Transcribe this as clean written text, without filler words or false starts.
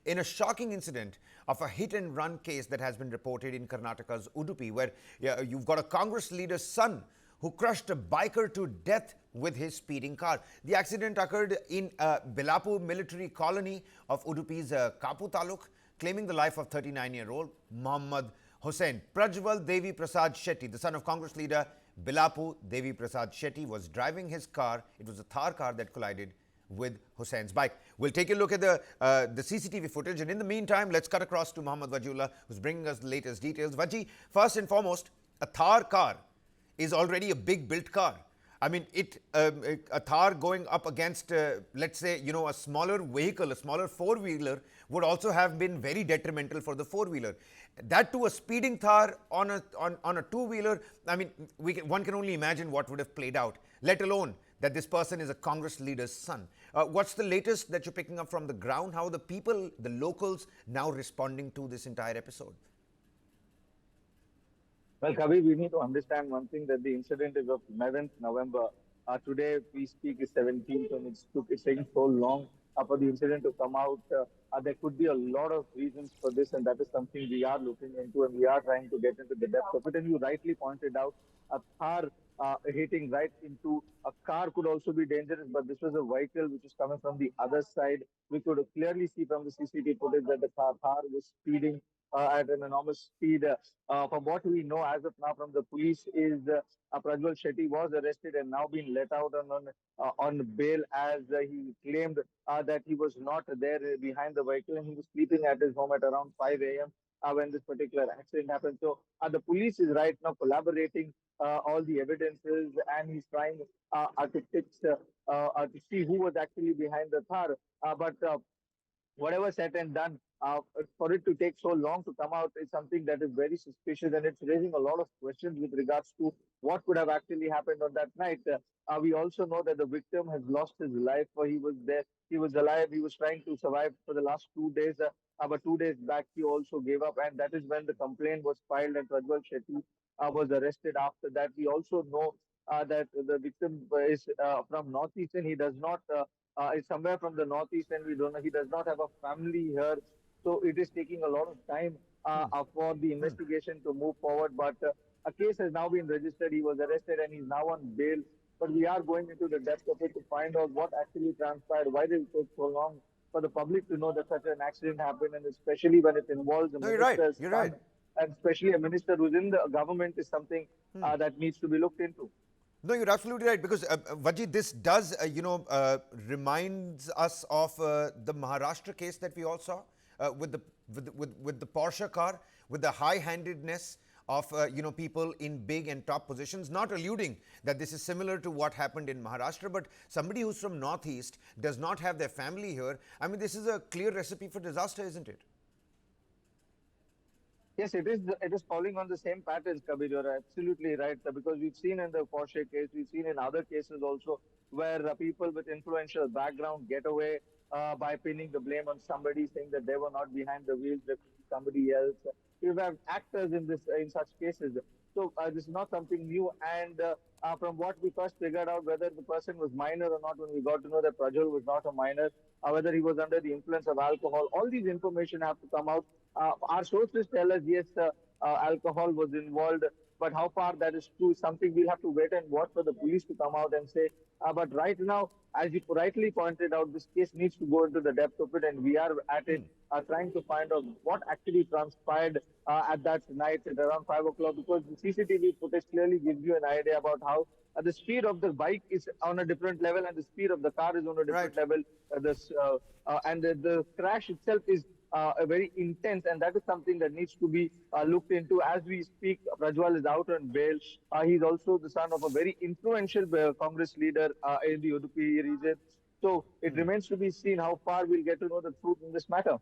in a shocking incident of a hit-and-run case that has been reported in Karnataka's Udupi, where you've got a Congress leader's son who crushed a biker to death with his speeding car. The accident occurred in Belapu Military Colony of Udupi's Kapu Taluk, claiming the life of 39-year-old Mohammad Hussain. Prajwal Deviprasad Shetty, the son of Congress leader Belapu Deviprasad Shetty, was driving his car. It was a Thar car that collided with Hussein's bike. We'll take a look at the CCTV footage, and in the meantime, let's cut across to Mohammad Wajullah, who's bringing us the latest details. Vaji, first and foremost, a Thar car is already a big built car. I mean, a Thar going up against, let's say, a smaller vehicle, a smaller four-wheeler would also have been very detrimental for the four-wheeler. That too, a speeding Thar on a two-wheeler. I mean, one can only imagine what would have played out, let alone that this person is a Congress leader's son. What's the latest that you're picking up from the ground? How are the people, the locals, now responding to this entire episode? Well, Kavi, we need to understand one thing, that the incident is of 11th November. Today we speak is 17th, and it's taking so long for the incident to come out. There could be a lot of reasons for this, and that is something we are looking into, and we are trying to get into the depth of it. And you rightly pointed out, a car hitting right into a car could also be dangerous, but this was a vehicle which was coming from the other side. We could clearly see from the CCTV footage that the car was speeding at an enormous speed. From what we know as of now from the police is Prajwal Shetty was arrested and now being let out on bail, as he claimed that he was not there behind the vehicle, and he was sleeping at his home at around 5 a.m. When this particular accident happened. So the police is right now collaborating all the evidences, and he's trying to fix to see who was actually behind the Thar. But whatever said and done, for it to take so long to come out is something that is very suspicious, and it's raising a lot of questions with regards to what could have actually happened on that night. We also know that the victim has lost his life. He was there, he was alive, he was trying to survive for the last 2 days. But 2 days back, he also gave up, and that is when the complaint was filed and Prajwal Shetty was arrested. After that, we also know that the victim is from Northeast, and he does not. Is somewhere from the Northeast, and we don't know. He does not have a family here, so it is taking a lot of time for the investigation to move forward. But a case has now been registered. He was arrested, and he's now on bail. But we are going into the depth of it to find out what actually transpired. Why did it take so long for the public to know that such an accident happened, and especially when it involves a minister's You're right. and especially a minister who's in the government, is something that needs to be looked into. No, you're absolutely right, because Vaji, this does, reminds us of the Maharashtra case that we all saw with the Porsche car, with the high-handedness of people in big and top positions. Not alluding that this is similar to what happened in Maharashtra, but somebody who's from Northeast does not have their family here. I mean, this is a clear recipe for disaster, isn't it? Yes, it is. It is following on the same patterns, Kabir. You're absolutely right. Because we've seen in the Porsche case, we've seen in other cases also, where people with influential background get away by pinning the blame on somebody, saying that they were not behind the wheels, that somebody else. We have actors in such cases. So this is not something new. And from what we first figured out, whether the person was minor or not, when we got to know that Prajwal was not a minor, whether he was under the influence of alcohol, all these information have to come out. Our sources tell us, yes, alcohol was involved, but how far that is true is something we'll have to wait and watch for the police to come out and say. But right now, as you rightly pointed out, this case needs to go into the depth of it, and we are at it trying to find out what actually transpired at that night at around 5 o'clock, because the CCTV footage clearly gives you an idea about how the speed of the bike is on a different level and the speed of the car is on a different level. And the crash itself is very intense, and that is something that needs to be looked into. As we speak, Prajwal is out on bail. He's also the son of a very influential Congress leader in the Udupi region. So it remains to be seen how far we'll get to know the truth in this matter.